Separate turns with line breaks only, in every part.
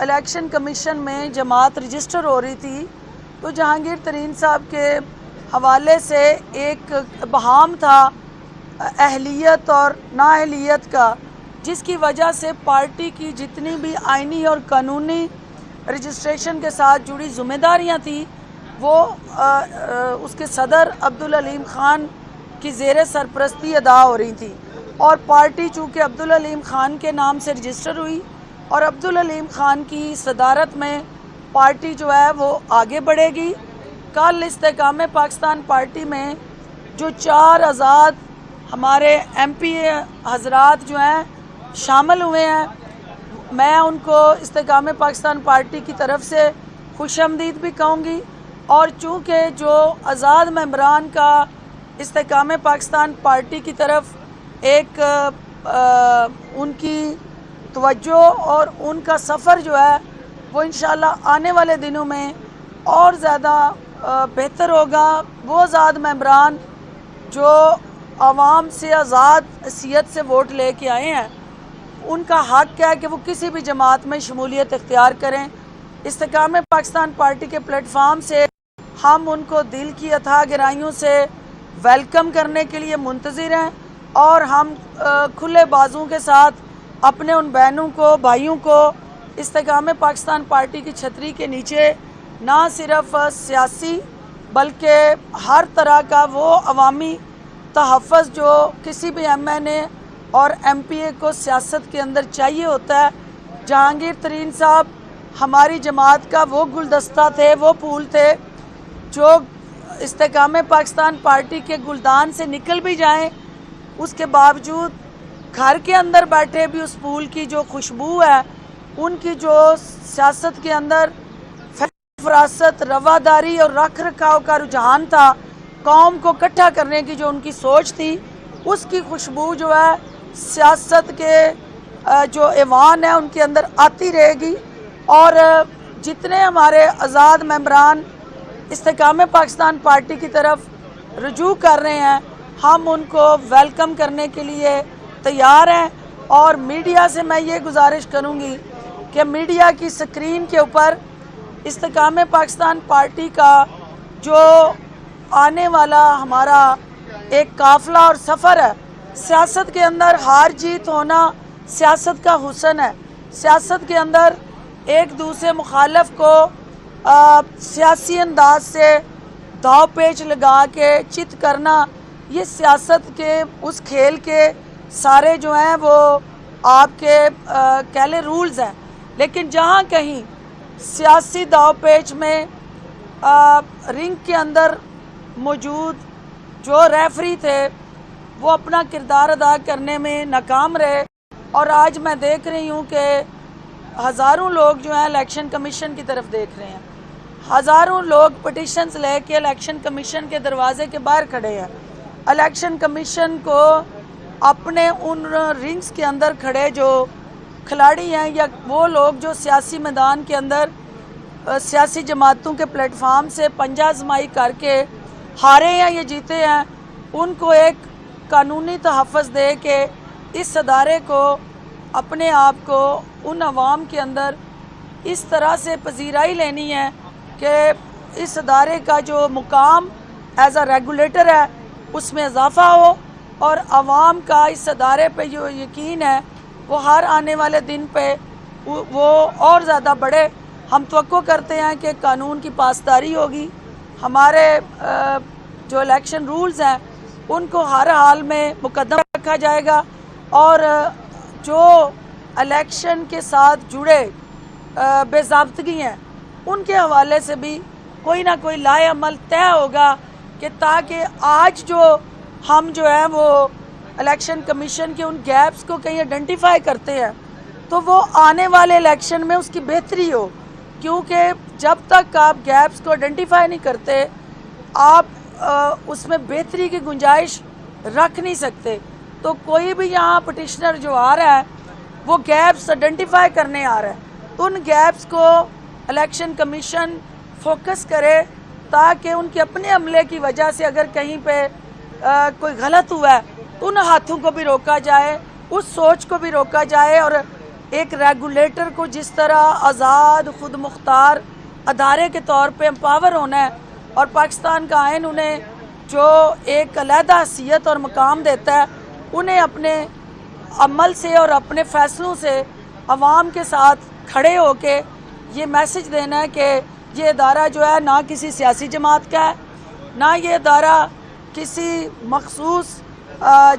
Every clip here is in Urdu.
الیکشن کمیشن میں جماعت رجسٹر ہو رہی تھی تو جہانگیر ترین صاحب کے حوالے سے ایک ابہام تھا اہلیت اور نااہلیت کا، جس کی وجہ سے پارٹی کی جتنی بھی آئینی اور قانونی رجسٹریشن کے ساتھ جڑی ذمہ داریاں تھیں وہ اس کے صدر عبدالعلیم خان کی زیر سرپرستی ادا ہو رہی تھی، اور پارٹی چونکہ عبدالعلیم خان کے نام سے رجسٹر ہوئی اور عبدالعلیم خان کی صدارت میں پارٹی جو ہے وہ آگے بڑھے گی۔ کل استحکام پاکستان پارٹی میں جو 4 آزاد ہمارے ایم پی حضرات جو ہیں شامل ہوئے ہیں، میں ان کو استحکام پاکستان پارٹی کی طرف سے خوش آمدید بھی کہوں گی، اور چونکہ جو آزاد ممبران کا استحکام پاکستان پارٹی کی طرف ایک ان کی توجہ اور ان کا سفر جو ہے وہ انشاءاللہ آنے والے دنوں میں اور زیادہ بہتر ہوگا۔ وہ آزاد ممبران جو عوام سے آزاد حیثیت سے ووٹ لے کے آئے ہیں، ان کا حق ہے کہ وہ کسی بھی جماعت میں شمولیت اختیار کریں۔ استحکام پاکستان پارٹی کے پلیٹ فارم سے ہم ان کو دل کی اتھاہ گہرائیوں سے ویلکم کرنے کے لیے منتظر ہیں، اور ہم کھلے بازوں کے ساتھ اپنے ان بہنوں کو، بھائیوں کو استحکام پاکستان پارٹی کی چھتری کے نیچے نہ صرف سیاسی بلکہ ہر طرح کا وہ عوامی تحفظ جو کسی بھی ایم این اے اور ایم پی اے کو سیاست کے اندر چاہیے ہوتا ہے۔ جہانگیر ترین صاحب ہماری جماعت کا وہ گلدستہ تھے، وہ پھول تھے جو استحکام پاکستان پارٹی کے گلدان سے نکل بھی جائیں، اس کے باوجود گھر کے اندر بیٹھے بھی اس پھول کی جو خوشبو ہے، ان کی جو سیاست کے اندر فراست، رواداری اور رکھ رکھاؤ کا رجحان تھا، قوم کو اکٹھا کرنے کی جو ان کی سوچ تھی، اس کی خوشبو جو ہے سیاست کے جو ایوان ہے ان کے اندر آتی رہے گی۔ اور جتنے ہمارے آزاد ممبران استحکام پاکستان پارٹی کی طرف رجوع کر رہے ہیں، ہم ان کو ویلکم کرنے کے لیے تیار ہیں، اور میڈیا سے میں یہ گزارش کروں گی کہ میڈیا کی سکرین کے اوپر استحکام پاکستان پارٹی کا جو آنے والا ہمارا ایک قافلہ اور سفر ہے، سیاست کے اندر ہار جیت ہونا سیاست کا حسن ہے۔ سیاست کے اندر ایک دوسرے مخالف کو سیاسی انداز سے داؤ پیچ لگا کے چت کرنا، یہ سیاست کے اس کھیل کے سارے جو ہیں وہ آپ کے کہہ لیں رولز ہیں، لیکن جہاں کہیں سیاسی داؤ پیچ میں رنگ کے اندر موجود جو ریفری تھے وہ اپنا کردار ادا کرنے میں ناکام رہے، اور آج میں دیکھ رہی ہوں کہ ہزاروں لوگ جو ہیں الیکشن کمیشن کی طرف دیکھ رہے ہیں، ہزاروں لوگ پٹیشنز لے کے الیکشن کمیشن کے دروازے کے باہر کھڑے ہیں۔ الیکشن کمیشن کو اپنے ان رنگز کے اندر کھڑے جو کھلاڑی ہیں یا وہ لوگ جو سیاسی میدان کے اندر سیاسی جماعتوں کے پلیٹ فارم سے پنجہ آزمائی کر کے ہارے ہیں یا جیتے ہیں، ان کو ایک قانونی تحفظ دے کے اس ادارے کو، اپنے آپ کو ان عوام کے اندر اس طرح سے پذیرائی لینی ہے کہ اس ادارے کا جو مقام ایز اے ریگولیٹر ہے اس میں اضافہ ہو، اور عوام کا اس ادارے پہ جو یقین ہے وہ ہر آنے والے دن پہ وہ اور زیادہ بڑھے۔ ہم توقع کرتے ہیں کہ قانون کی پاسداری ہوگی، ہمارے جو الیکشن رولز ہیں ان کو ہر حال میں مقدم رکھا جائے گا، اور جو الیکشن کے ساتھ جڑے بے ضابطگی ہیں ان کے حوالے سے بھی کوئی نہ کوئی لائحہ عمل طے ہوگا، کہ تاکہ آج جو ہم جو ہیں وہ الیکشن کمیشن کے ان گیپس کو کہیں آئیڈینٹیفائی کرتے ہیں تو وہ آنے والے الیکشن میں اس کی بہتری ہو، کیونکہ جب تک آپ گیپس کو آئیڈینٹیفائی نہیں کرتے آپ اس میں بہتری کی گنجائش رکھ نہیں سکتے۔ تو کوئی بھی یہاں پٹیشنر جو آ رہا ہے وہ گیپس آئیڈینٹیفائی کرنے آ رہا ہے، تو ان گیپس کو الیکشن کمیشن فوکس کرے، تاکہ ان کے اپنے عملے کی وجہ سے اگر کہیں پہ کوئی غلط ہوا ہے تو ان ہاتھوں کو بھی روکا جائے، اس سوچ کو بھی روکا جائے، اور ایک ریگولیٹر کو جس طرح آزاد خود مختار ادارے کے طور پہ امپاور ہونا ہے اور پاکستان کا آئین انہیں جو ایک علیحدہ حیثیت اور مقام دیتا ہے، انہیں اپنے عمل سے اور اپنے فیصلوں سے عوام کے ساتھ کھڑے ہو کے یہ میسج دینا ہے کہ یہ ادارہ جو ہے نہ کسی سیاسی جماعت کا ہے، نہ یہ ادارہ کسی مخصوص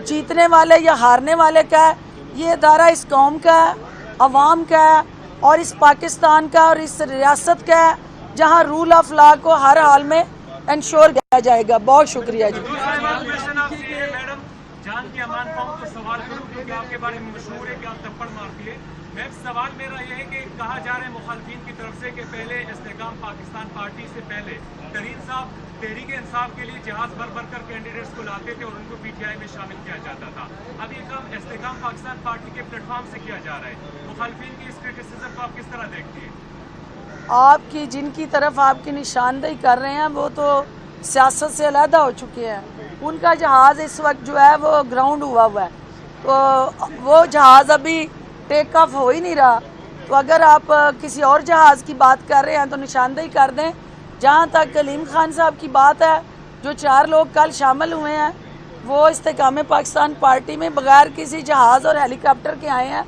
جیتنے والے یا ہارنے والے کا ہے، یہ ادارہ اس قوم کا ہے، عوام کا ہے اور اس پاکستان کا اور اس ریاست کا ہے جہاں رول آف لا کو ہر حال میں انشور کیا جائے گا۔ بہت شکریہ جی۔
میڈم جان کی امان پاؤں تو سوال کروں کیونکہ آپ کے بارے میں مشہور ہے کہ آپ تھپڑ مارتی ہے۔ سوال میرا یہ ہے کہ کہا جا رہا ہے مخالفین کی طرف سے کہ پہلے استحکام پاکستان پارٹی سے پہلے ترین صاحب تحریک انصاف کے لیے جہاز بھر بھر کر کینڈیڈیٹس کو لاتے تھے اور ان کو پی ٹی آئی میں شامل کیا جاتا تھا۔ اب یہ کام استحکام پاکستان پارٹی کے پلیٹ فارم سے کیا جا رہا ہے، مخالفین کی اس کرٹیسزم کو آپ کس طرح دیکھتی ہیں؟
آپ کی جن کی طرف آپ کی نشاندہی کر رہے ہیں وہ تو سیاست سے علیحدہ ہو چکے ہیں، ان کا جہاز اس وقت جو ہے وہ گراؤنڈ ہوا ہے، تو وہ جہاز ابھی ٹیک آف ہو ہی نہیں رہا۔ تو اگر آپ کسی اور جہاز کی بات کر رہے ہیں تو نشاندہی کر دیں۔ جہاں تک کلیم خان صاحب کی بات ہے، جو 4 لوگ کل شامل ہوئے ہیں وہ استحکام پاکستان پارٹی میں بغیر کسی جہاز اور ہیلی کاپٹر کے آئے ہیں،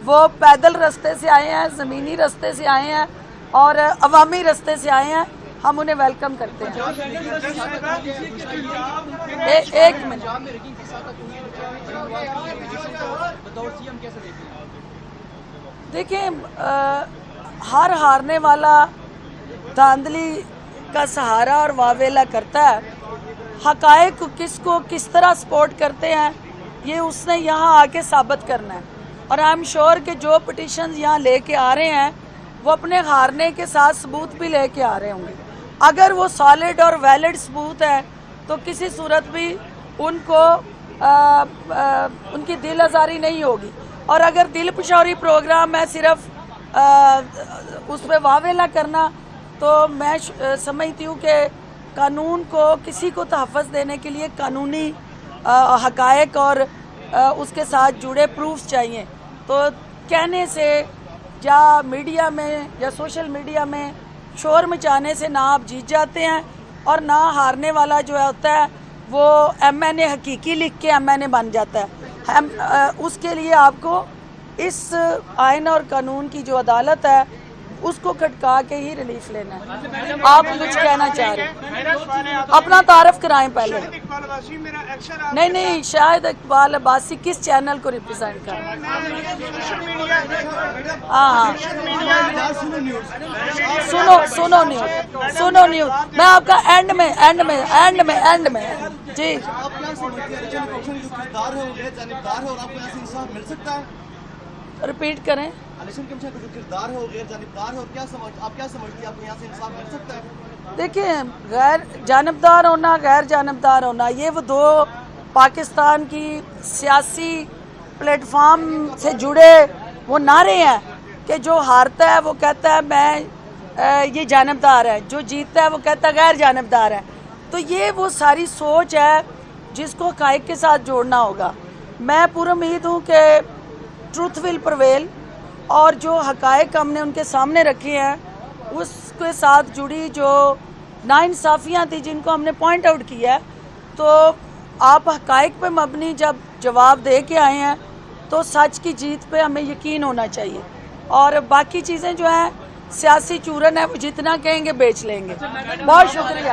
وہ پیدل رستے سے آئے ہیں، زمینی رستے سے آئے ہیں اور عوامی رستے سے آئے ہیں، ہم انہیں ویلکم کرتے ہیں۔ ایک منٹ، دیکھیں ہر ہارنے والا دھاندلی کا سہارا اور واویلا کرتا ہے، حقائق کس کو کس طرح سپورٹ کرتے ہیں یہ اس نے یہاں آ کے ثابت کرنا ہے، اور آئی ایم شور کہ جو پٹیشنز یہاں لے کے آ رہے ہیں وہ اپنے ہارنے کے ساتھ ثبوت بھی لے کے آ رہے ہوں گے۔ اگر وہ سالڈ اور ویلڈ ثبوت ہے تو کسی صورت بھی ان کو ان کی دل آزاری نہیں ہوگی، اور اگر دل پشوری پروگرام ہے صرف اس پہ واویلا کرنا، تو میں سمجھتی ہوں کہ قانون کو کسی کو تحفظ دینے کے لیے قانونی حقائق اور اس کے ساتھ جڑے پروفز چاہیے۔ تو کہنے سے یا میڈیا میں یا سوشل میڈیا میں شور مچانے سے نہ آپ جیت جاتے ہیں اور نہ ہارنے والا جو ہوتا ہے وہ ایم این اے حقیقی لکھ کے ایم این اے بن جاتا ہے۔ اس کے لیے آپ کو اس آئین اور قانون کی جو عدالت ہے اس کو کھٹکا کے ہی ریلیف لینا ہے۔ آپ کچھ کہنا چاہ رہے ہیں؟ اپنا تعارف کرائیں پہلے۔ نہیں، شاہد اقبال عباسی کس چینل کو ریپرزینٹ کر رہے ہیں؟ ہاں سنو نیوز میں آپ کا اینڈ میں جی ریپیٹ کریں۔ دیکھیں غیر جانبدار ہونا غیر جانبدار ہونا یہ وہ دو پاکستان کی سیاسی پلیٹ فارم سے جڑے وہ نعرے ہیں کہ جو ہارتا ہے وہ کہتا ہے میں یہ جانبدار ہے، جو جیتتا ہے وہ کہتا ہے غیر جانبدار ہے۔ تو یہ وہ ساری سوچ ہے جس کو حقائق کے ساتھ جوڑنا ہوگا۔ میں پورا امید ہوں کہ ٹروتھ ول پرویل، اور جو حقائق ہم نے ان کے سامنے رکھے ہیں اس کے ساتھ جڑی جو ناانصافیاں تھیں جن کو ہم نے پوائنٹ آؤٹ کیا ہے، تو آپ حقائق پہ مبنی جب جواب دے کے آئے ہیں تو سچ کی جیت پہ ہمیں یقین ہونا چاہیے، اور باقی چیزیں جو ہیں سیاسی چورن ہے وہ جتنا کہیں گے بیچ لیں گے۔ بہت شکریہ۔